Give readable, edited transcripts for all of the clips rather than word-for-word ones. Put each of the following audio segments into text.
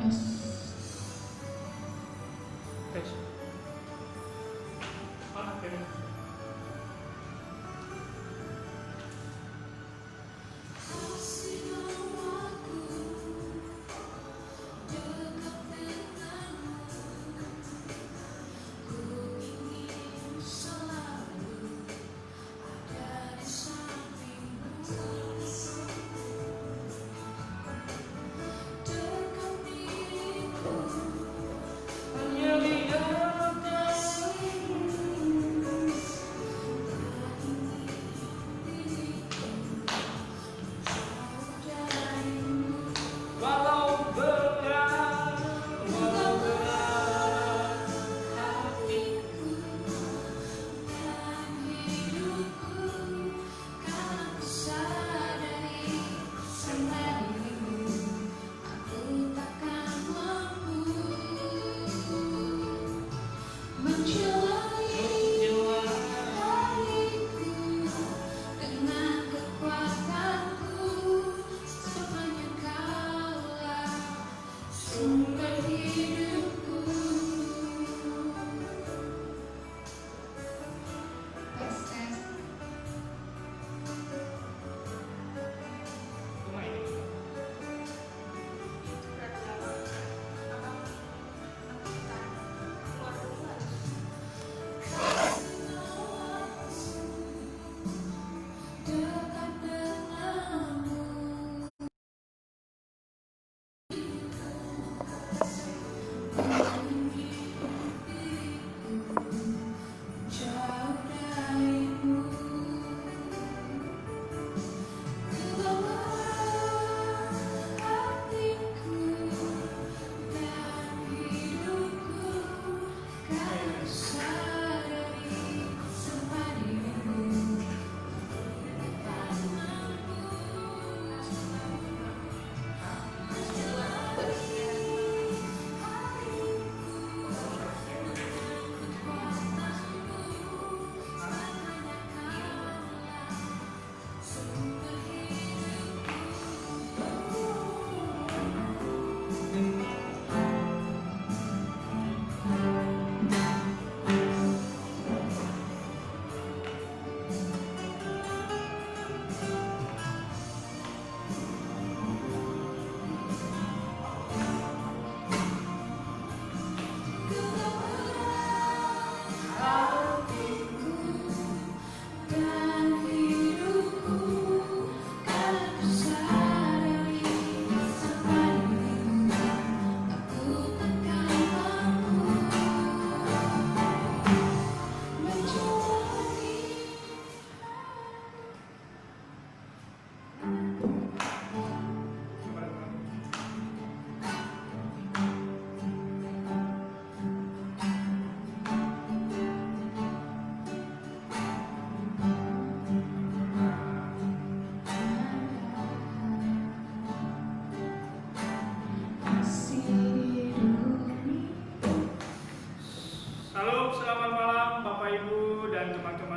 Tes. Mana kira?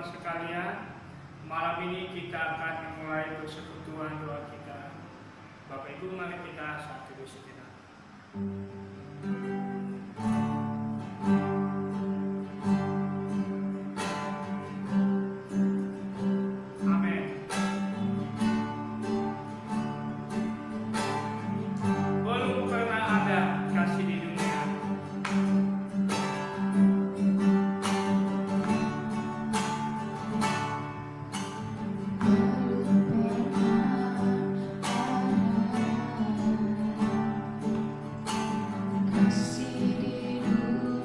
Sekalian, malam ini kita akan memulai persekutuan doa kita. Bapak Ibu, mari kita satu sejenak. Amin. Belum pernah ada kasih di dunia. Kasih di dunia.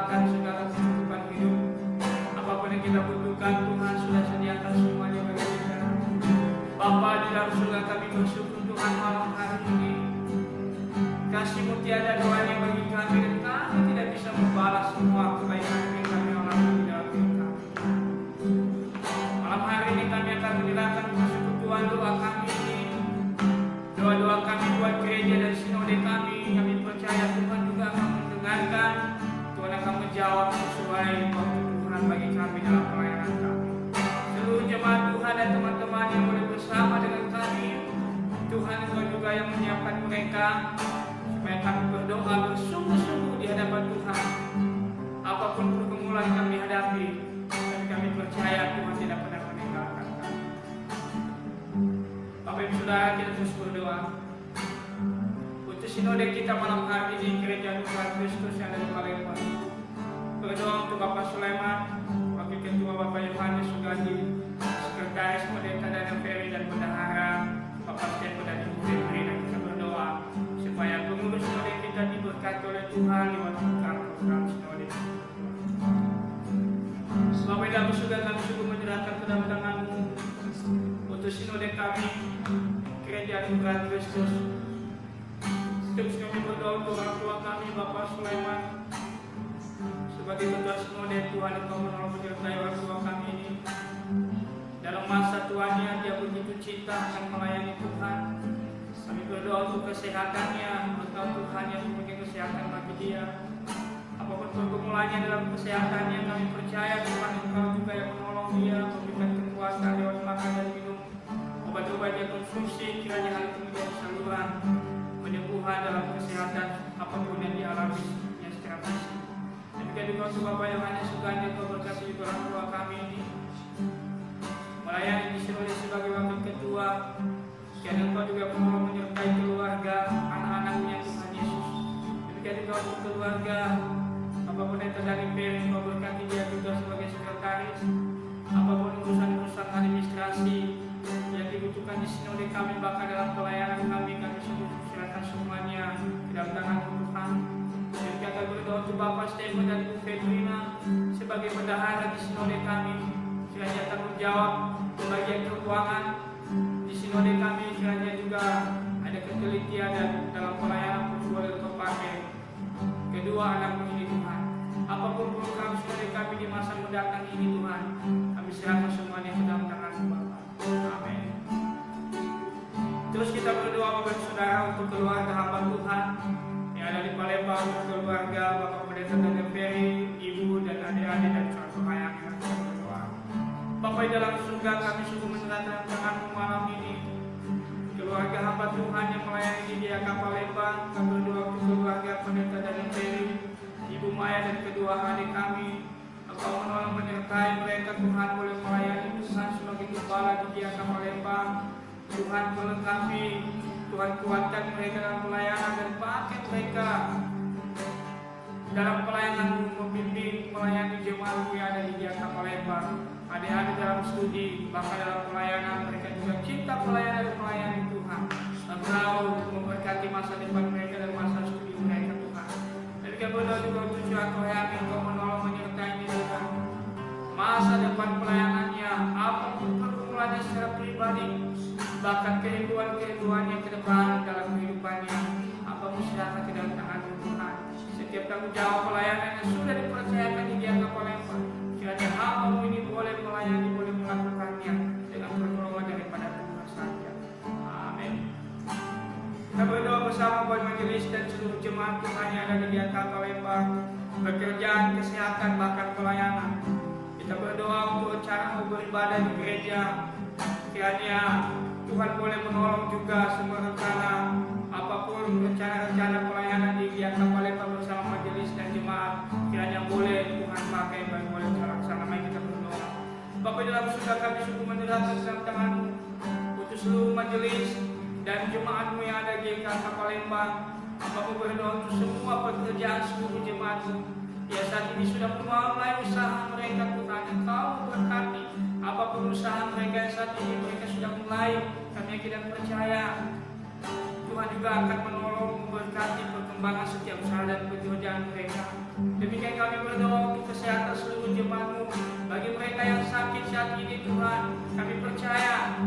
akan segala kecukupan hidup. Apapun yang kita butuhkan, Tuhan sudah sediakan semuanya bagi kita. Bapa di dalam surga, kami bersyukur Tuhan malam hari ini. Kasih-Mu tiada doanya bagi kami, dan kami tidak bisa membalas semua kebaikan yang kami alami di dalam hidup kami. Malam hari ini kami akan menyerahkan persekutuan doa kami ini. Doa-doa kami buat gereja dan sinode kami. Kami percaya Tuhan juga akan mendengarkan. Tuhan akan menjawab sesuai waktu Tuhan bagi kami dalam pelayanan kami. Seluruh jemaat Tuhan dan teman-teman yang boleh bersama dengan kami, Tuhan Engkau juga yang menyiapkan mereka supaya kami berdoa bersungguh-sungguh di hadapan Tuhan. Apapun pergumulan kami hadapi, dan kami percaya Tuhan tidak pernah meninggalkan kami. Bapak Ibu Saudara, kita terus berdoa untuk sinode kita malam hari ini, Gereja Tuhan Kristus yang ada di Palembang. Berdoa untuk Bapak Sulaiman, Wakil Ketua Bapak Yohanes Sugandi, Sekretaris Pendeta Daniel Ferry, dan Bendahara Bapak Stefan dan Ibu Febri. Dan kita berdoa supaya pengurus sinode kita diberkati oleh Tuhan lewat program sinode. Bapak dalam surga, kami sungguh menyerahkan ke dalam tangan-Mu untuk sinode kami, Gereja Tuhan Kristus. Terus kami berdoa untuk orang tua kami, Bapak Sulaiman, sebagai ketua sinode. Tuhan Engkau menolong menyertai orang tua kami ini. Dalam masa tuanya, dia begitu cinta akan melayani Tuhan. Kami berdoa untuk kesehatannya, berdoa Tuhan yang memberikan kesehatan bagi dia. Apapun pergumulannya dalam kesehatannya, kami percaya Tuhan Engkau juga yang menolong dia, memberikan kekuatan lewat makan dan minum. Obat-obat yang konsumsi, kiranya hal itu menjadi saluran penyembuhan dalam kesehatan apapun yang dialami yang secara fisik. Demikian juga untuk Bapak Yohanes Sugandi, Engkau berkati juga orang tua kami ini melayani di sinode sebagai wakil ketua. Kiranya Engkau juga menolong menyertai keluarga, anak-anaknya Tuhan Yesus. Demikian juga untuk keluarga Bapak Pendeta Daniel Ferry, Engkau berkati dia juga sebagai sekretaris. Apapun urusan-urusan administrasi yang dibutuhkan di sinode kami, bahkan dalam pelayanan kami sungguh serahkan semuanya ke dalam tangan Tuhan. Dan kita berdoa untuk Bapak Stefan dan Ibu Fedrina sebagai bendahara di sinode kami. Kiranya tanggung jawab bagian keuangan di sinode kami, kiranya juga ada ketelitian dan dalam pelayanan pun boleh terpakai kedua anak ini Tuhan. Apapun program sinode kami di masa mendatang ini Tuhan, kami serahkan semuanya ke dalam tangan-Mu Bapa. Amin. Terus kita berdoa Bapak Saudara untuk keluarga hamba Tuhan yang ada di Palembang, untuk keluarga Bapak Pendeta Daniel Ferry, Ibu dan adik-adik dan saudara yang kita berdoa. Bapak di dalam surga, kami sungguh menyerahkan tangan-Mu malam ini. Keluarga hamba Tuhan yang melayani di GKK Palembang, kami berdoa untuk keluarga Pendeta Daniel Ferry, Ibu Maya dan kedua adik kami. Engkau menolong menyertai mereka Tuhan, boleh melayani Tuhan sebagai gembala di GKK Palembang. Tuhan melengkapi, Tuhan kuatkan mereka dalam pelayanan dan pakai mereka dalam pelayanan, membimbing melayani jemaat yang ada di GKK Palembang. Adik-adik dalam studi, bahkan dalam pelayanan, mereka juga cinta pelayanan dan melayani Tuhan. Engkau memberkati masa depan mereka dan masa studi mereka Tuhan. Dan kita berdoa juga untuk suatu yang Engkau menolong menyertai mereka masa depan pelayanannya, apapun pergumulannya secara pribadi, bahkan kerinduan-kerinduannya ke depan dalam kehidupannya, apa serahkan ke dalam tangan-Mu Tuhan. Setiap tanggung jawab pelayanan yang sudah dipercayakan di GKK Palembang, kiranya hamba-Mu ini boleh melayani, boleh melakukannya dengan pertolongan daripada Tuhan saja. Amin. Kita berdoa bersama buat majelis dan seluruh jemaat Tuhan yang ada di GKK Palembang, pekerjaan, kesehatan, bahkan pelayanan. Kita berdoa untuk cara beribadah di gereja, kiranya Tuhan boleh menolong juga semua rencana, apapun rencana-rencana pelayanan di GKK Palembang bersama majelis dan jemaat, kiranya boleh Tuhan pakai dan boleh terlaksana. Mari kita berdoa. Bapa dalam surga, kami sungguh menyerahkan dalam tangan-Mu untuk seluruh majelis dan jemaat-Mu yang ada di GKK Palembang. Bapa berdoa untuk semua pekerjaan seluruh jemaat-Mu. Ya, saat ini sudah mulai usaha mereka Tuhan, Engkau berkati apapun usaha mereka saat ini mereka sudah mulai. Kami yakin percaya Tuhan juga akan menolong, memberkati perkembangan setiap usaha dan pekerjaan mereka. Demikian kami berdoa untuk kesehatan seluruh jemaat-Mu. Bagi mereka yang sakit saat ini Tuhan, kami percaya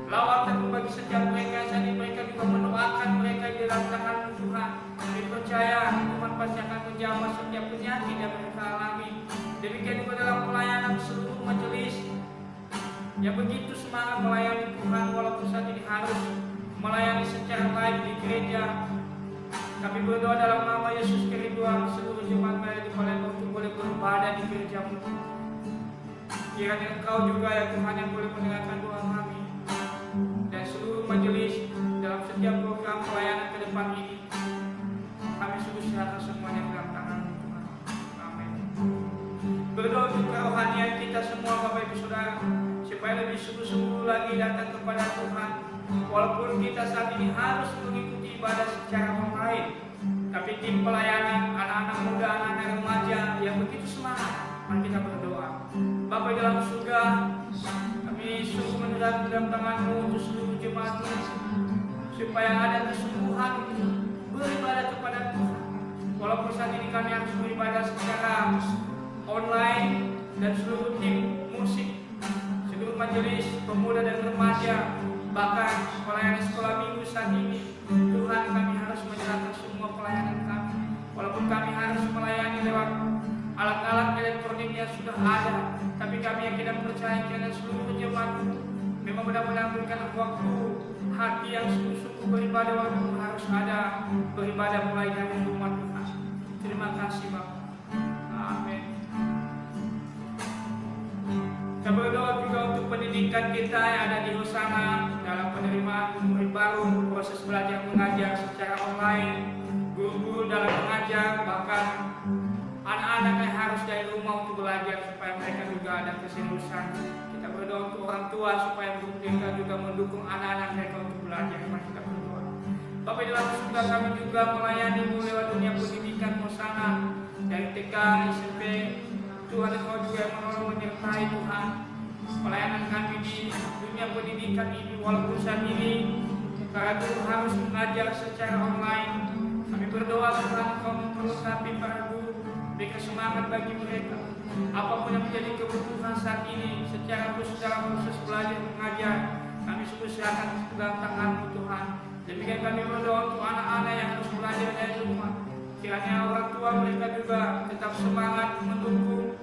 lawatan bagi setiap mereka saat ini, mereka juga mendoakan mereka di dalam tangan-Mu Tuhan. Kami percaya Tuhan pasti akan menjamah setiap penyakit yang mereka alami. Demikian juga dalam pelayanan seluruh majelis yang begitu semangat melayani Tuhan, walaupun saat ini harus melayani secara live di gereja. Kami berdoa dalam nama Yesus kerinduan seluruh jemaat mereka di Palembang untuk boleh beribadah di gereja-Mu. Kiranya Engkau juga ya Tuhan yang boleh mendengarkan doa kami dan seluruh majelis dalam setiap program pelayanan ke depan ini. Kami sungguh serahkan semuanya ke dalam tangan-Mu Tuhan. Amin. Berdoa untuk kerohanian kita semua Bapak Ibu Saudara, supaya lebih sungguh-sungguh lagi datang kepada Tuhan. Walaupun kita saat ini harus mengikuti ibadah secara online, tapi tim pelayanan, anak-anak muda, anak-anak remaja yang begitu semangat, mari kita berdoa. Bapa di dalam surga, kami sungguh menyerahkan dalam tangan-Mu untuk seluruh jemaat-Mu, supaya ada kesungguhan beribadah kepada Tuhan. Walaupun saat ini kami harus beribadah secara online, dan seluruh tim musik, seluruh majelis pemuda dan remaja, bahkan pelayanan sekolah minggu saat ini, Tuhan kami harus menyerahkan semua pelayanan kami. Walaupun kami harus melayani lewat alat-alat elektronik yang sudah ada, tapi kami yakin dan percaya kiranya seluruh jemaat-Mu memang benar-benar memberikan waktu hati yang sungguh-sungguh beribadah. Waktu harus ada beribadah mulai dari rumah Tuhan. Terima kasih Bapak. Amin. Kita berdoa juga untuk pendidikan kita yang ada di Hosana dalam penerimaan murid baru, proses belajar mengajar secara online, guru-guru dalam mengajar, bahkan anak-anak yang harus dari rumah untuk belajar supaya mereka juga ada keseriusan. Kita berdoa untuk orang tua supaya mereka juga mendukung anak-anak mereka untuk belajar. Mari kita berdoa. Bapak di dalam surga, kami juga melayani-Mu lewat dunia pendidikan Hosana dari TK, SMP. Tuhan, Engkau juga yang menolong menyertai Tuhan pelayanan kami di dunia pendidikan ini. Walaupun saat ini para guru harus mengajar secara online, kami berdoa Tuhan Engkau memperlengkapi para guru, berikan semangat bagi mereka. Apapun yang menjadi kebutuhan saat ini secara khusus dalam proses belajar mengajar, kami sungguh serahkan ke dalam tangan-Mu Tuhan. Demikian kami berdoa untuk anak-anak yang harus belajar dari rumah. Kiranya orang tua mereka juga tetap semangat mendukung,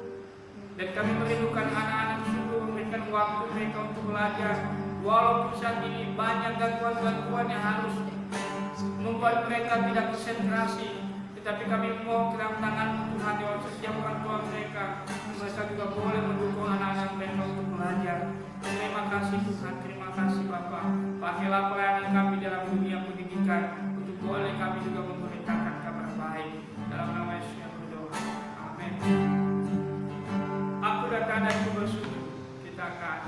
dan kami merindukan anak-anak sungguh memberikan waktu mereka untuk belajar. Walaupun saat ini banyak gangguan-gangguan yang harus membuat mereka tidak konsentrasi, tetapi kami mohon ke dalam tangan Tuhan di setiap orang tua mereka juga boleh mendukung anak-anak mereka untuk belajar. Terima kasih Tuhan, terima kasih Bapa. Pakailah pelayanan kami dalam dunia pendidikan untuk boleh kami juga memberitakan kabar baik. Dalam nama Yesus yang berdoa. Amin. Aku datang dan aku bersujud. Kita akan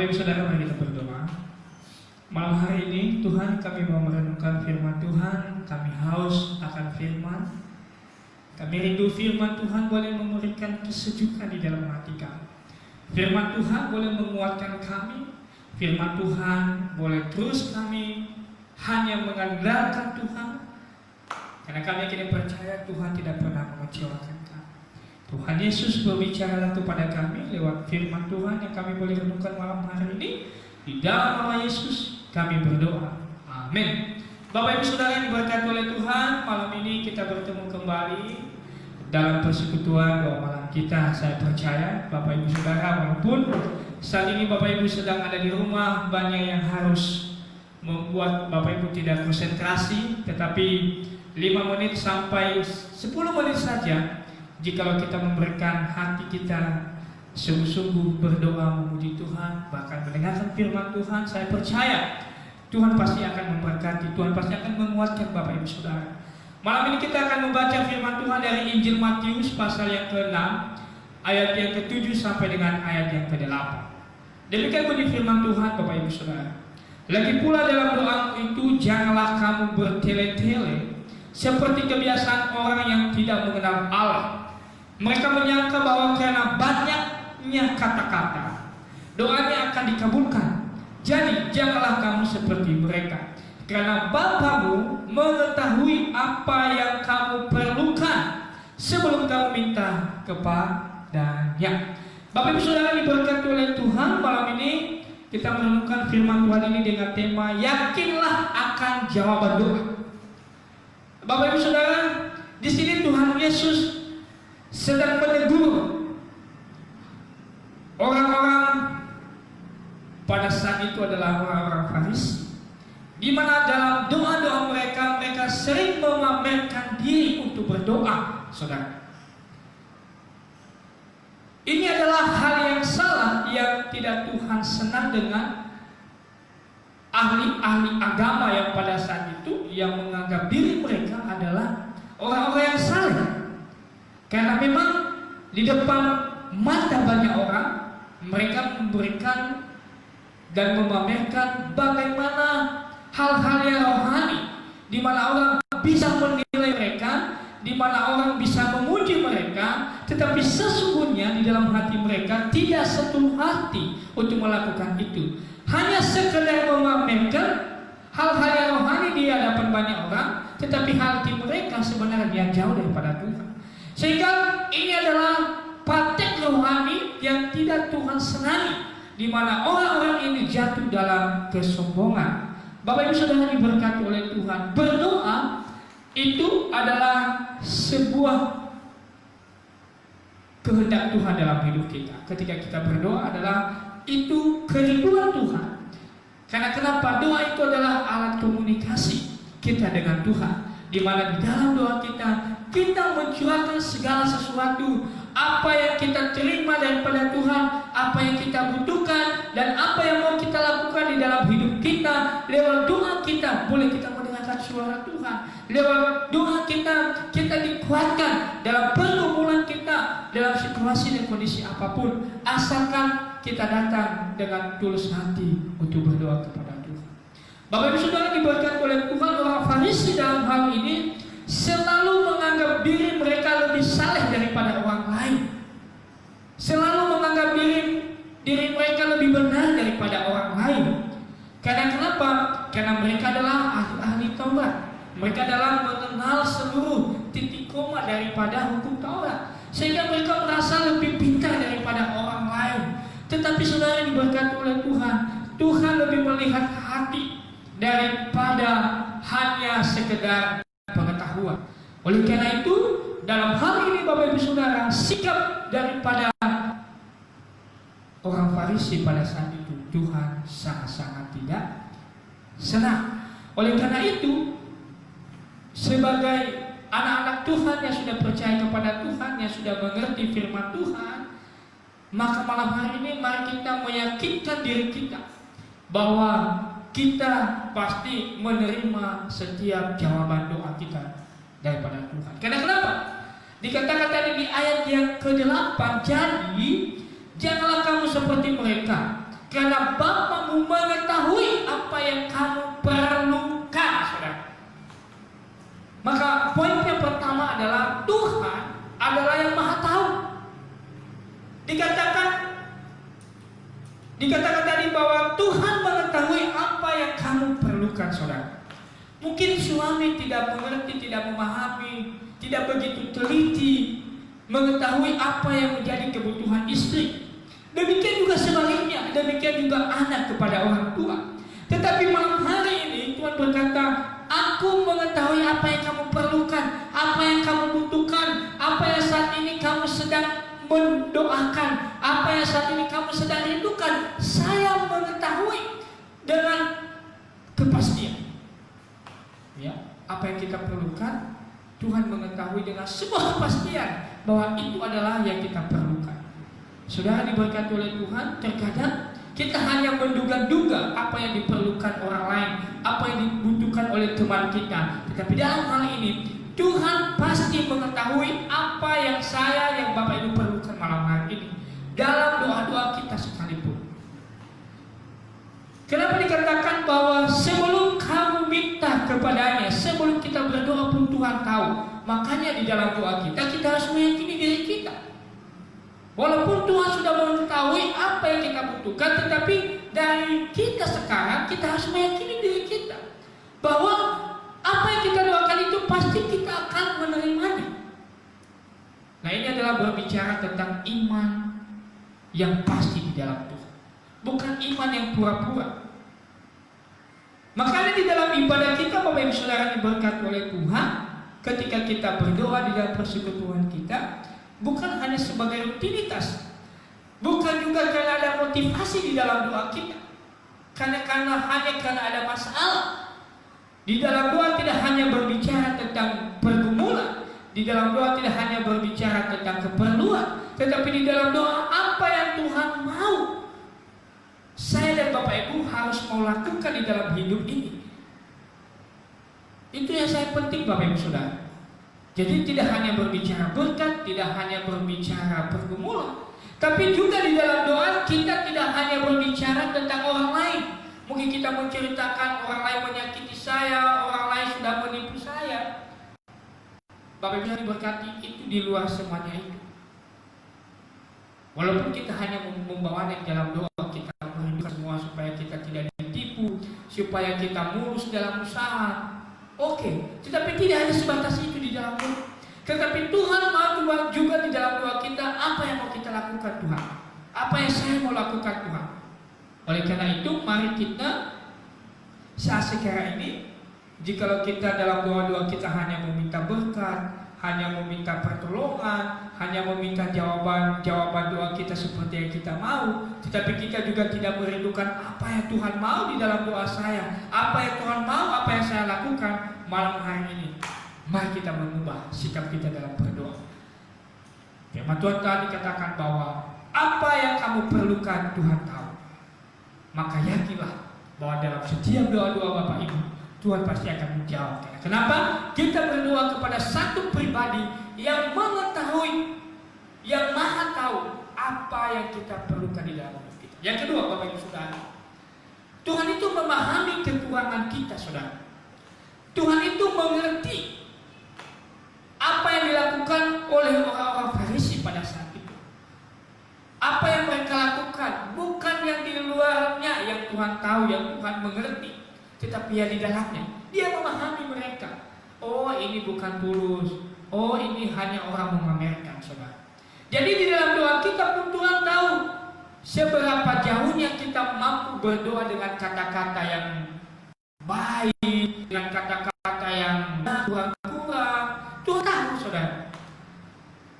Bapak Ibu Saudara, mari kita berdoa. Malam hari ini Tuhan, kami mau merenungkan firman Tuhan. Kami haus akan firman. Kami rindu firman Tuhan boleh memberikan kesejukan di dalam hati kami. Firman Tuhan boleh menguatkan kami. Firman Tuhan boleh terus kami hanya mengandalkan Tuhan, karena kami akhirnya percaya Tuhan tidak pernah mengecewakan kami. Tuhan Yesus berbicaralah kepada kami lewat firman Tuhan yang kami boleh renungkan malam hari ini. Di dalam nama Yesus kami berdoa. Amin. Bapak Ibu Saudara yang diberkati oleh Tuhan, malam ini kita bertemu kembali dalam persekutuan doa malam kita. Saya percaya Bapak Ibu Saudara, walaupun saat ini Bapak Ibu sedang ada di rumah, banyak yang harus membuat Bapak Ibu tidak konsentrasi, tetapi 5 menit sampai 10 menit saja, jikalau kita memberikan hati kita sungguh-sungguh berdoa memuji Tuhan, bahkan mendengarkan firman Tuhan, saya percaya Tuhan pasti akan memberkati, Tuhan pasti akan menguatkan Bapak Ibu Saudara. Malam ini kita akan membaca firman Tuhan dari Injil Matius pasal yang ke-6 ayat yang ke-7 sampai dengan ayat yang ke-8. Demikian bunyi firman Tuhan, Bapak Ibu Saudara. Lagi pula dalam doa itu janganlah kamu bertele-tele seperti kebiasaan orang yang tidak mengenal Allah. Mereka menyangka bahwa karena banyaknya kata-kata doanya akan dikabulkan. Jadi janganlah kamu seperti mereka, karena Bapamu mengetahui apa yang kamu perlukan sebelum kamu minta kepadanya. Bapak Ibu Saudara diberkati oleh Tuhan, malam ini kita menemukan firman Tuhan ini dengan tema yakinlah akan jawaban doa. Bapak Ibu Saudara, di sini Tuhan Yesus sedang menegur orang-orang pada saat itu adalah orang-orang Farisi, di mana dalam doa-doa mereka sering memamerkan diri untuk berdoa, saudara. Ini adalah hal yang salah yang tidak Tuhan senang dengan ahli-ahli agama yang pada saat itu yang menganggap diri mereka adalah orang-orang yang saleh. Karena memang di depan mata banyak orang mereka memberikan dan memamerkan bagaimana hal-hal yang rohani, di mana orang bisa menilai mereka, di mana orang bisa memuji mereka, tetapi sesungguhnya di dalam hati mereka tidak sepenuh hati untuk melakukan itu. Hanya sekedar memamerkan hal-hal yang rohani di hadapan banyak orang, tetapi hati mereka sebenarnya jauh daripada Tuhan. Sehingga ini adalah praktek rohani yang tidak Tuhan senangi, di mana orang-orang ini jatuh dalam kesombongan. Bapak Ibu Saudara diberkati oleh Tuhan, berdoa itu adalah sebuah kehendak Tuhan dalam hidup kita. Ketika kita berdoa adalah itu kerinduan Tuhan. Karena kenapa? Doa itu adalah alat komunikasi kita dengan Tuhan, di mana di dalam doa kita mencurahkan segala sesuatu, apa yang kita terima daripada Tuhan, apa yang kita butuhkan, dan apa yang mau kita lakukan di dalam hidup kita. Lewat doa kita boleh kita mendengarkan suara Tuhan. Lewat doa kita dikuatkan dalam pergumulan kita, dalam situasi dan kondisi apapun, asalkan kita datang dengan tulus hati untuk berdoa kepada Tuhan. Bapak Ibu Saudara diberkati oleh Tuhan, orang Farisi dalam hal ini selalu menganggap diri mereka lebih saleh daripada orang lain. Selalu menganggap diri mereka lebih benar daripada orang lain. Karena kenapa? Karena mereka adalah ahli Taurat. Mereka adalah mengenal seluruh titik koma daripada hukum Taurat, sehingga mereka merasa lebih pintar daripada orang lain. Tetapi saudara diberkati oleh Tuhan, Tuhan lebih melihat hati daripada hanya sekedar pengetahuan. Oleh karena itu, dalam hal ini Bapak Ibu Saudara, sikap daripada orang Farisi pada saat itu Tuhan sangat-sangat tidak senang. Oleh karena itu, sebagai anak-anak Tuhan yang sudah percaya kepada Tuhan, yang sudah mengerti firman Tuhan, maka malam hari ini mari kita meyakinkan diri kita bahwa kita pasti menerima setiap jawaban doa kita daripada Tuhan. Karena kenapa? Dikatakan tadi di ayat yang ke-8, jadi janganlah kamu seperti mereka, Karena Bapamu mengetahui apa yang kamu perlukan, saudara. Maka poin yang pertama adalah Tuhan adalah yang Maha Tahu. Dikatakan tadi bahwa Tuhan mengetahui apa yang kamu perlukan, saudara. Mungkin suami tidak mengerti, tidak memahami, tidak begitu teliti mengetahui apa yang menjadi kebutuhan istri. Demikian juga sebaliknya, demikian juga anak kepada orang tua. Tetapi malam hari ini Tuhan berkata, aku mengetahui apa yang kamu perlukan, apa yang kamu butuhkan, apa yang saat ini kamu sedang mendoakan, apa yang saat ini kamu sedang rindukan. Saya mengetahui dengan kepastian. Ya, apa yang kita perlukan, Tuhan mengetahui dengan sebuah kepastian bahwa itu adalah yang kita perlukan. Saudara diberkati oleh Tuhan, terkadang kita hanya menduga-duga apa yang diperlukan orang lain, apa yang dibutuhkan oleh teman kita. Tetapi dalam hal ini, Tuhan pasti mengetahui apa yang saya, yang Bapak Ibu perlukan malam hari ini, dalam doa-doa kita sekalipun. Kenapa dikatakan bahwa sebelum kamu minta kepadanya, sebelum kita berdoa pun Tuhan tahu. Makanya di dalam doa kita harus meyakini diri kita. Walaupun Tuhan sudah mengetahui apa yang kita butuhkan, tetapi dari kita sekarang kita harus meyakini diri kita bahwa apa yang kita doakan itu pasti kita akan menerimanya. Nah, ini adalah berbicara tentang iman yang pasti di dalam Tuhan, bukan iman yang pura-pura. Makanya di dalam ibadah kita, Bapak Ibu Saudara diberkati oleh Tuhan, ketika kita berdoa di dalam persekutuan kita, bukan hanya sebagai rutinitas, bukan juga karena ada motivasi di dalam doa kita, hanya karena ada masalah. Di dalam doa tidak hanya berbicara tentang pergumulan, di dalam doa tidak hanya berbicara tentang keperluan, tetapi di dalam doa apa yang Tuhan mau saya dan Bapak Ibu harus mau lakukan di dalam hidup ini. Itu yang saya penting, Bapak Ibu Saudara. Jadi tidak hanya berbicara berkat, tidak hanya berbicara pergumulan, tapi juga di dalam doa kita tidak hanya berbicara tentang orang lain. Mungkin kita menceritakan orang lain menyakiti saya, orang lain sudah menipu saya. Bapak Ibu diberkati, itu di luar semuanya itu. Walaupun kita hanya membawanya dalam doa, kita merindukan semua supaya kita tidak ditipu, supaya kita mulus dalam usaha. Oke, tetapi tidak hanya sebatas itu di dalam doa. Tetapi Tuhan mau juga di dalam doa kita, apa yang mau kita lakukan Tuhan? Apa yang saya mau lakukan Tuhan? Oleh karena itu, mari kita saat sekarang ini, jikalau kita dalam doa-doa kita hanya meminta berkat, hanya meminta pertolongan, hanya meminta jawaban doa kita seperti yang kita mau, tetapi kita juga tidak merindukan apa yang Tuhan mau di dalam doa saya, apa yang Tuhan mau, apa yang saya lakukan malam hari ini. Mari kita mengubah sikap kita dalam berdoa. Firman Tuhan tadi katakan bahwa apa yang kamu perlukan Tuhan tahu. Maka yakinlah bahwa dalam setiap doa-doa Bapak Ibu, Tuhan pasti akan menjawab. Kenapa? Kita berdoa kepada satu pribadi yang mengetahui, yang Maha tahu apa yang kita perlukan di dalam hidup kita. Yang kedua, Bapak Ibu Saudara, Tuhan itu memahami kekurangan kita, Saudara. Tuhan itu mengerti apa yang dilakukan oleh orang-orang Farisi pada saat itu. Apa yang mereka lakukan, bukan yang di luarnya yang Tuhan tahu, yang Tuhan mengerti, tetapi yang di dalamnya. Dia memahami mereka. Oh, ini bukan tulus. Oh, ini hanya orang memamerkan, Saudara. Jadi di dalam doa kita pun Tuhan tahu seberapa jauhnya kita mampu berdoa dengan kata-kata yang baik, dengan kata-kata yang kurang-kurang. Tuhan tahu, Saudara.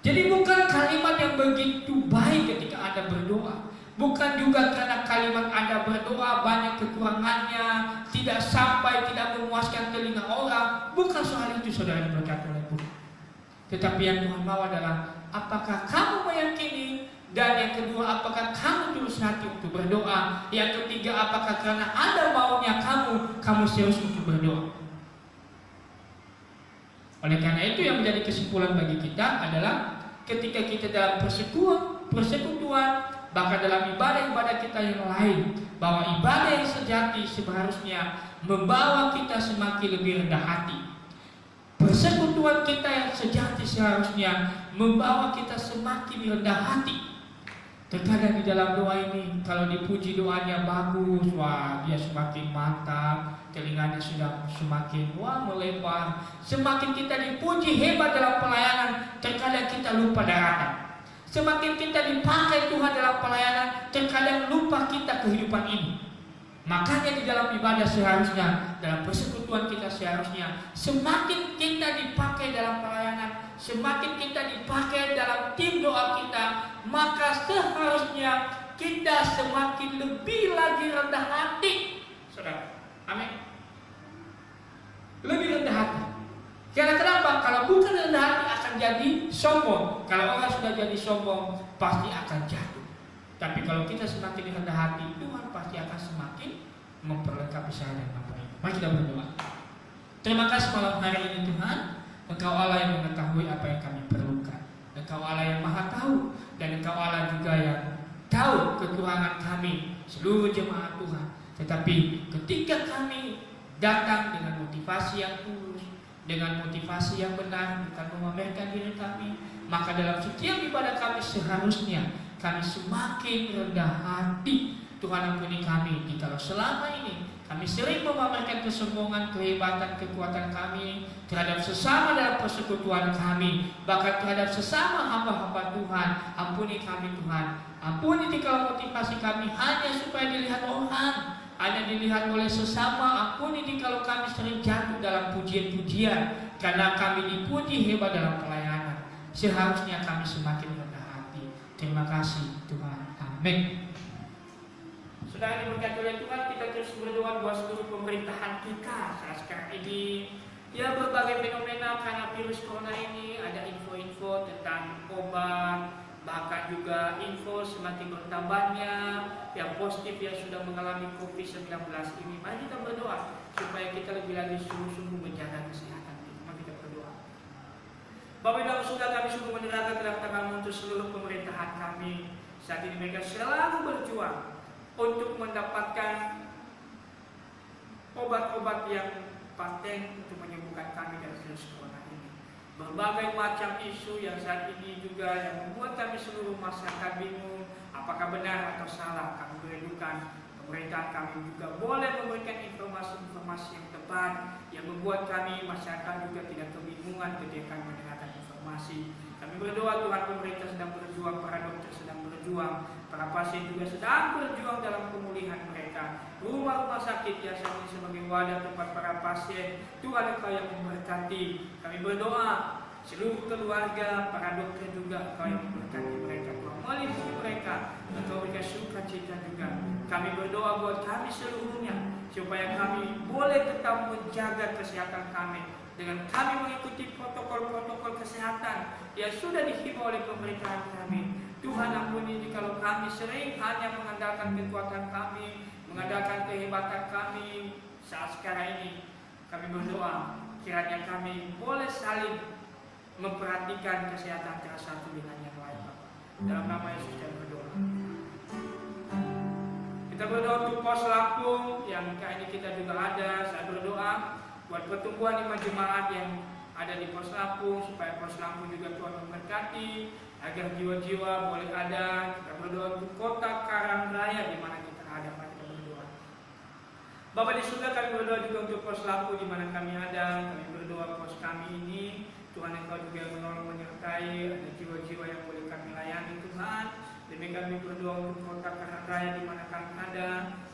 Jadi bukan kalimat yang begitu baik ketika Anda berdoa, bukan juga karena kalimat Anda berdoa banyak kekurangannya, tidak sampai, tidak memuaskan telinga orang. Bukan soal itu, Saudara diberkati oleh Tuhan. Tetapi yang Tuhan mau adalah apakah kamu meyakini, dan yang kedua apakah kamu tulus hati untuk berdoa, yang ketiga apakah karena ada maunya kamu serius untuk berdoa. Oleh karena itu yang menjadi kesimpulan bagi kita adalah ketika kita dalam persekutuan, bahkan dalam ibadah-ibadah kita yang lain, bahwa ibadah yang sejati seharusnya membawa kita semakin lebih rendah hati. Persekutuan kita yang sejati seharusnya membawa kita semakin rendah hati. Terkadang di dalam doa ini, kalau dipuji doanya bagus, wah dia semakin mantap, telinganya sudah semakin melebar. Semakin kita dipuji hebat dalam pelayanan, terkadang kita lupa daratan. Semakin kita dipakai Tuhan dalam pelayanan, terkadang lupa kita kehidupan ini. Makanya di dalam ibadah seharusnya, dalam persekutuan kita seharusnya, semakin kita dipakai dalam pelayanan, semakin kita dipakai dalam tim doa kita, maka seharusnya kita semakin lebih lagi rendah hati. Saudara, amin. Lebih rendah hati. Karena kenapa? Kalau bukan rendah hati akan jadi sombong. Kalau orang sudah jadi sombong, pasti akan jatuh. Tapi kalau kita semakin rendah hati, Tuhan pasti akan semakin memperlengkapi saya dan Bapak Ibu. Mari kita berdoa. Terima kasih malam hari ini Tuhan. Engkau Allah yang mengetahui apa yang kami perlukan. Engkau Allah yang maha tahu. Dan Engkau Allah juga yang tahu kekurangan kami, seluruh jemaat Tuhan. Tetapi ketika kami datang dengan motivasi yang tulus, dengan motivasi yang benar, bukan memamerkan diri kami, maka dalam setiap ibadah kami seharusnya kami semakin rendah hati. Tuhan ampuni kami jika selama ini kami sering memamerkan kesombongan, kehebatan, kekuatan kami terhadap sesama dalam persekutuan kami, bahkan terhadap sesama hamba-hamba Tuhan. Ampuni kami Tuhan. Ampuni jika motivasi kami hanya supaya dilihat orang, hanya dilihat oleh sesama. Ampuni jika kami sering jatuh dalam pujian-pujian karena kami dipuji hebat dalam pelayanan. Seharusnya kami semakin rendah hati. Terima kasih Tuhan. Amin. Saudara diberkati oleh Tuhan, kita terus berdoa buat seluruh pemerintahan kita saat sekarang ini. Ya, berbagai fenomena karena virus corona ini, ada info-info tentang obat, bahkan juga info semakin bertambahnya yang positif yang sudah mengalami COVID-19 ini. Mari kita berdoa supaya kita lebih lagi sungguh-sungguh menjaga kesehatan kita. Mari kita berdoa. Bapak dalam surga, kami sungguh menyerahkan ke dalam tangan untuk seluruh pemerintahan kami. Saat ini mereka selalu berjuang untuk mendapatkan obat-obat yang paten untuk menyembuhkan kami dari virus corona ini. Berbagai macam isu yang saat ini juga yang membuat kami seluruh masyarakat bingung apakah benar atau salah. Kami merindukan pemerintah kami juga boleh memberikan informasi-informasi yang tepat yang membuat kami masyarakat juga tidak kebingungan ketika mendengarkan informasi. Kami berdoa Tuhan, pemerintah sedang berjuang, para dokter sedang berjuang, para pasien juga sedang berjuang dalam pemulihan mereka. Rumah-rumah sakit yang saat ini sebagai wadah tempat para pasien, Tuhan Engkau yang memberkati. Kami berdoa seluruh keluarga, para dokter juga Engkau yang memberkati mereka, Tuhan melindungi mereka, Engkau berikan sukacita juga. Kami berdoa buat kami seluruhnya supaya kami boleh tetap menjaga kesehatan kami dengan kami mengikuti protokol-protokol kesehatan yang sudah dihimbau oleh pemerintahan kami. Tuhan ampuni jika kami sering hanya mengandalkan kekuatan kami, mengandalkan kehebatan kami saat sekarang ini. Kami berdoa kiranya kami boleh saling memperhatikan kesehatan antara satu dengan yang lain, Bapak. Dalam nama Yesus kita berdoa. Kita berdoa untuk Pos Lampung yang kali ini kita juga ada. Saya berdoa buat pertumbuhan lima jemaat yang ada di Pos Lampung, supaya Pos Lampung juga Tuhan memberkati agar jiwa-jiwa boleh ada. Kita berdoa untuk kota Karangraya di mana kita ada. Mari kita berdoa. Bapak di surga, kami berdoa juga untuk Pos Lampung di mana kami ada. Kami berdoa pos kami ini Tuhan Engkau juga menolong menyertai, ada jiwa-jiwa yang boleh kami layani Tuhan. Demikian kami berdoa untuk kota Karangraya di mana kami ada.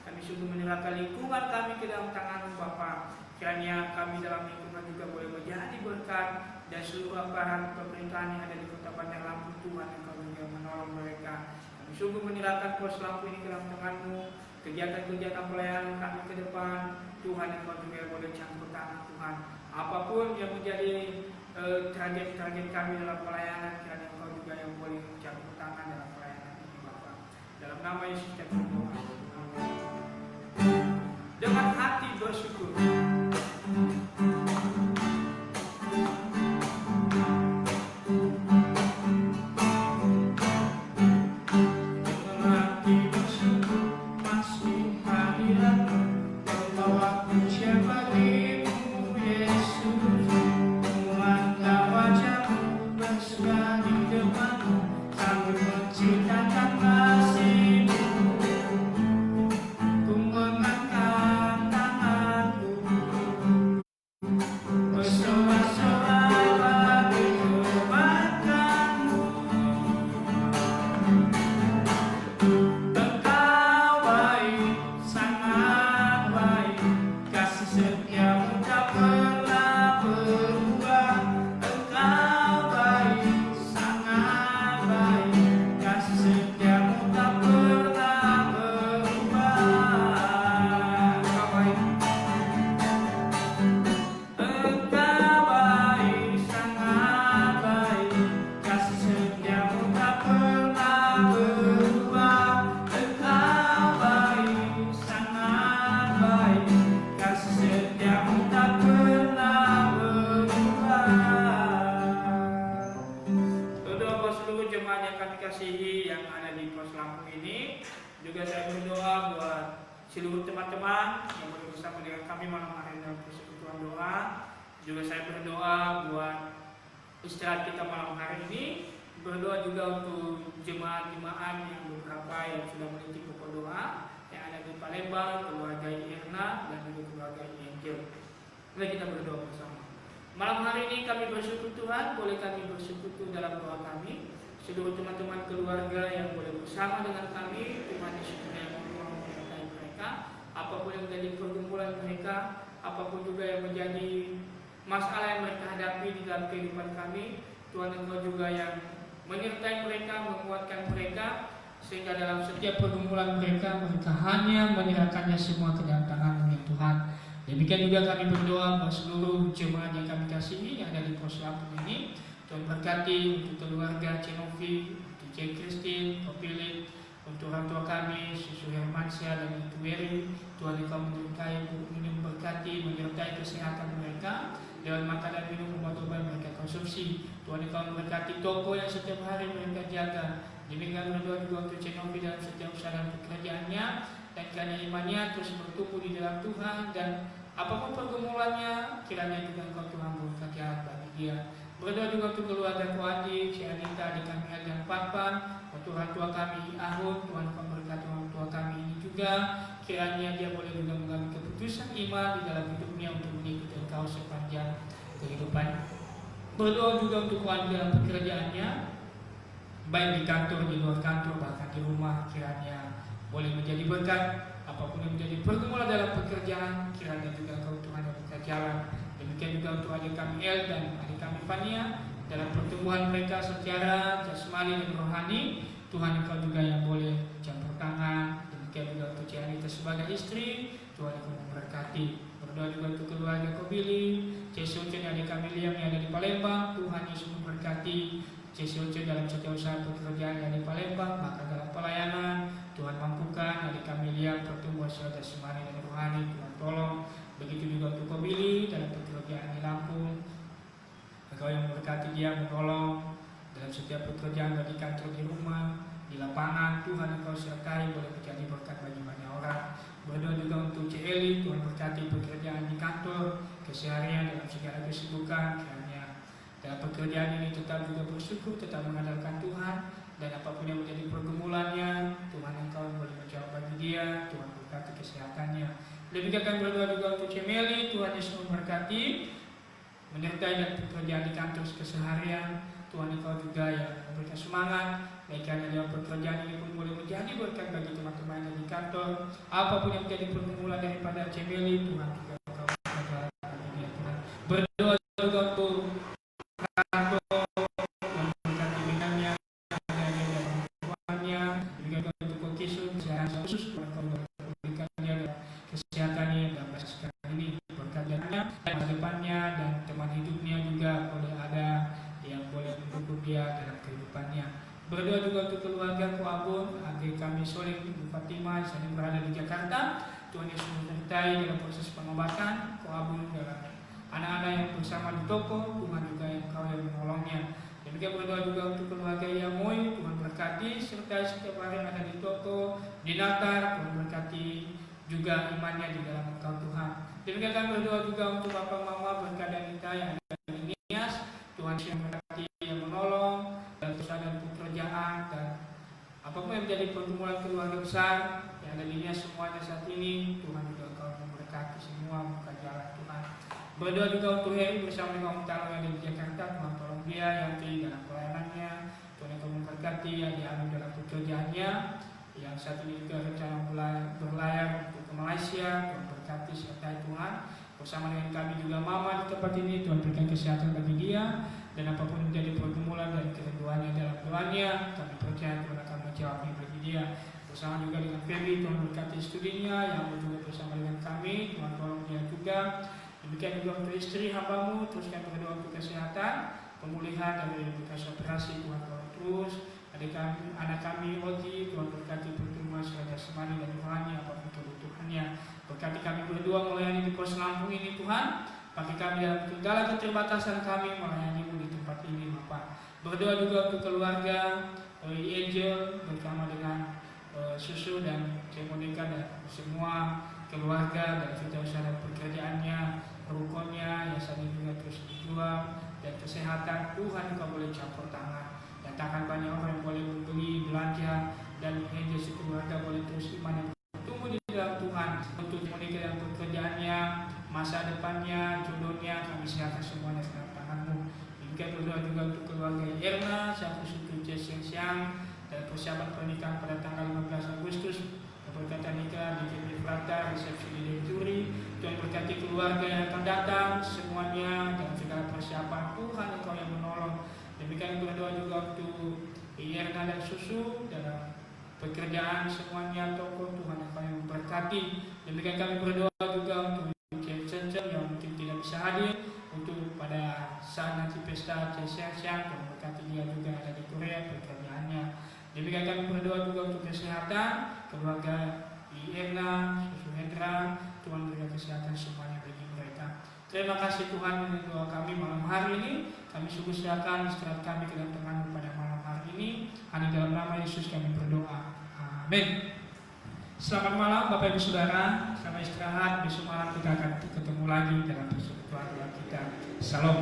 Kami sungguh menyerahkan lingkungan kami ke dalam tangan Bapa. Kiranya kami dalam lingkungan juga boleh menjadi berkat, dan seluruh aparat pemerintahan yang ada di Kota Bandar Lampung, Tuhan Engkau juga menolong mereka. Kami sungguh menyerahkan Pos Lampung ini ke dalam tangan-Mu. Kegiatan-kegiatan pelayanan kami ke depan, Tuhan Engkau juga boleh campur tangan Tuhan. Apapun yang menjadi target-target kami dalam pelayanan, kiranya Engkau juga yang boleh campur tangan dalam pelayanan ini, Bapa. Dalam nama Yesus kita berdoa. Dengan hati bersyukur. tak pernah berubah. Engkau baik, sangat baik, kasih setiamu tak pernah berubah. Engkau baik, engkau baik, sangat baik, kasih setiamu tak pernah berubah. Engkau baik, sangat baik, kasih setiamu tak pernah berubah. Berdoa buat seluruh jemaat yang kami kasihi yang ada di pos Lampung ini. Juga saya berdoa buat seluruh teman-teman yang bersama dengan kami malam hari dalam persekutuan doa. Juga saya berdoa buat istirahat kita malam hari ini. Berdoa juga untuk jemaat-jemaat yang beberapa yang sudah meniti pokok doa yang ada di Palembang, keluarga Irna dan juga keluarga Angel. Mari kita berdoa bersama. Malam hari ini kami bersyukur Tuhan, boleh kami bersekutu dalam doa kami. Seluruh teman-teman keluarga yang boleh bersama dengan kami, Tuhan Yesus yang menyertai mereka. Apapun yang menjadi pergumulan mereka, apapun juga yang menjadi masalah yang mereka hadapi di dalam kehidupan kami, Tuhan Engkau juga yang menyertai mereka, menguatkan mereka, sehingga dalam setiap pergumulan mereka hanya menyerahkannya semua ke dalam tangan-Mu ya Tuhan. Demikian juga kami berdoa buat seluruh jemaat yang kami kasihi yang ada di pos Lampung ini. Tuhan berkati untuk keluarga Cenovi, untuk J. Christine, Philip, untuk orang tua kami, Susu Hermansyah dan Ibu Wery. Tuhan Engkau menyertai, memberkati, menyertai kesehatan mereka lewat makan dan minum obat-obat mereka konsumsi. Tuhan Engkau memberkati toko yang setiap hari mereka jaga. Demikian berdoa juga untuk Cenovi dalam setiap usaha dan pekerjaannya, dan kiranya imannya terus bertumbuh di dalam Tuhan, dan apapun pergumulannya kiranya juga Engkau Tuhan berkati bagi dia. Berdoa juga untuk keluarga Kuadi, si Anita, adik kami dan Papa, untuk orang tua kami Ahun. Tuhan Engkau berkati orang tua kami ini juga, kiranya dia boleh juga mengambil keputusan iman di dalam hidupnya untuk mengikuti Engkau sepanjang kehidupan. Berdoa juga untuk Kuadi dalam pekerjaannya, baik di kantor, di luar kantor, bahkan di rumah, kiranya boleh menjadi berkat. Apapun yang menjadi pergumulan dalam pekerjaan, kiranya juga Engkau Tuhan yang buka jalan. Demikian juga untuk adik kami El dan adik kami Fania dalam pertumbuhan mereka secara jasmani dan rohani. Tuhan Engkau juga yang boleh campur tangan. Demikian juga untuk Cianita sebagai istri, Tuhan Engkau memberkati. Berdoa juga untuk keluarga Kobili, Cesucen adik kami Liam yang ada di Palembang. Tuhan Yesus memberkati Cesucen dalam setiap usaha pekerjaan yang di Palembang, maka dalam pelayanan Tuhan mampukan adik kami Liam pertumbuhan secara jasmani dan rohani. Tuhan tolong. Begitu juga untuk Kobili dalam pekerjaan di Lampung, Engkau yang memberkati dia, menolong dalam setiap pekerjaan, di kantor, di rumah, di lapangan. Tuhan Engkau sertai, boleh menjadi berkat bagi banyak orang. Berdoa juga untuk Celi, Tuhan berkati pekerjaan di kantor, keseharian dalam segala kesibukan. Kiranya dalam pekerjaan ini tetap juga bersyukur, tetap mengandalkan Tuhan, dan apapun yang menjadi pergumulannya, Tuhan Engkau boleh menjawab bagi dia. Tuhan berkati kesehatannya. Demikian kami berdoa juga untuk Cemeli, Tuhan Yesus memberkati, menyertai dan pekerjaan di kantor keseharian. Tuhan Engkau juga yang memberikan semangat, baik karena dalam pekerjaan ini pun boleh menjadi berkat bagi teman-teman yang di kantor. Apapun yang menjadi pergumulan daripada Cemeli, Tuhan juga Engkau berkat bagi dia Tuhan. Berdoa juga untuk kantor, memberkati bidangnya, tuannya, juga untuk Kokisun, kesehatan khusus, Tuhan Engkau memberikan dia kesehatannya dalam masa sekarang ini, berkatnya dan masa depannya, dan teman hidupnya juga boleh ada yang boleh mendukung dia dalam kehidupannya. Berdoa juga untuk keluarga Kuabun, adik kami Soleh, Ibu Fatimah, yang berada di Jakarta. Tuhan Yesus menyertai dalam proses pengobatan Kuabun, dalam anak-anak yang bersama di toko. Tuhan juga yang Kau yang menolongnya. Demikian berdoa juga untuk keluarga Yamoy, Tuhan berkati serta setiap hari yang ada di toko, di Natar. Tuhan berkati juga imannya di dalam Engkau Tuhan. Demikian kami berdoa juga untuk Bapak Mama berkat dan kita yang ada di Nias. Tuhan yang berkati, yang menolong dalam usaha dan pekerjaan, dan apapun yang menjadi pergumulan keluarga besar yang ada di Nias semuanya saat ini, Tuhan juga Engkau memberkati semua, buka jalan Tuhan. Berdoa juga untuk Heri bersama dengan Om Talo yang ada di Jakarta. Tuhan tolong dia yang di dalam pelayanannya. Tuhan Engkau memberkati yang diambil dalam pekerjaannya, yang saat ini juga rencana berlayar untuk ke Malaysia. Tuhan berkati sertai Tuhan bersama dengan kami juga Mama di tempat ini. Tuhan berikan kesehatan bagi dia, dan apapun menjadi pergumulan dan kerinduannya dalam doanya, kami percaya Tuhan akan menjawabnya bagi dia. Bersama juga dengan Feby, Tuhan berkati studinya yang juga bersama dengan kami, Tuhan tolong dia juga. Demikian juga untuk istri hamba-Mu, terus kami berdoa untuk kesehatan, pemulihan dari bekas operasi, Tuhan tolong terus. Anak kami Odi, Tuhan berkati pertumbuhan secara jasmani dan rohani apapun kebutuhannya. Berkati kami berdua melayani di pos Lampung ini Tuhan. Pakai kami dalam segala keterbatasan kami melayani-Mu di tempat ini Bapak. Berdoa juga untuk keluarga Angel bersama dengan Susu dan Monica dan semua keluarga dan saudara-saudara pekerjaannya, rukunnya yang saat ini juga terus dijual, dan kesehatan Tuhan Kau boleh campur tangan. Datangkan banyak orang yang boleh membeli, belanja, dan Angel sekeluarga boleh terus iman yang tumbuh di dalam Tuhan. Untuk Monica dan pekerjaannya, masa depannya, jodohnya, kami serahkan semuanya ke dalam tangan-Mu. Demikian berdoa juga untuk keluarga Erna, satu suku siang dan persiapan pernikahan pada tanggal 15 Agustus. Berkata nikah di JP Frata, resepsi di Denturi. Tuhan berkati keluarga yang akan datang semuanya dan segala persiapan Tuhan Engkau yang menolong. Demikian berdoa juga untuk Erna dan Susu dalam pekerjaan semuanya, toko Tuhan Engkau yang memberkati. Demikian kami berdoa juga untuk Jason yang mungkin tidak bisa hadir untuk pada saat nanti pesta siang-siang, Tuhan berkati dia juga ada di Korea pekerjaannya. Demikian kami berdoa juga untuk kesehatan keluarga Erna, Susu Hendra, Tuhan berikan kesehatan semuanya bagi mereka. Terima kasih Tuhan untuk doa kami malam hari ini. Kami sungguh serahkan istirahat kami ke dalam tangan-Mu pada malam hari ini. Hanya dalam nama Yesus kami berdoa. Amin. Selamat malam Bapak Ibu Saudara. Selamat istirahat. Besok malam kita akan ketemu lagi dalam persekutuan doa kita. Salam.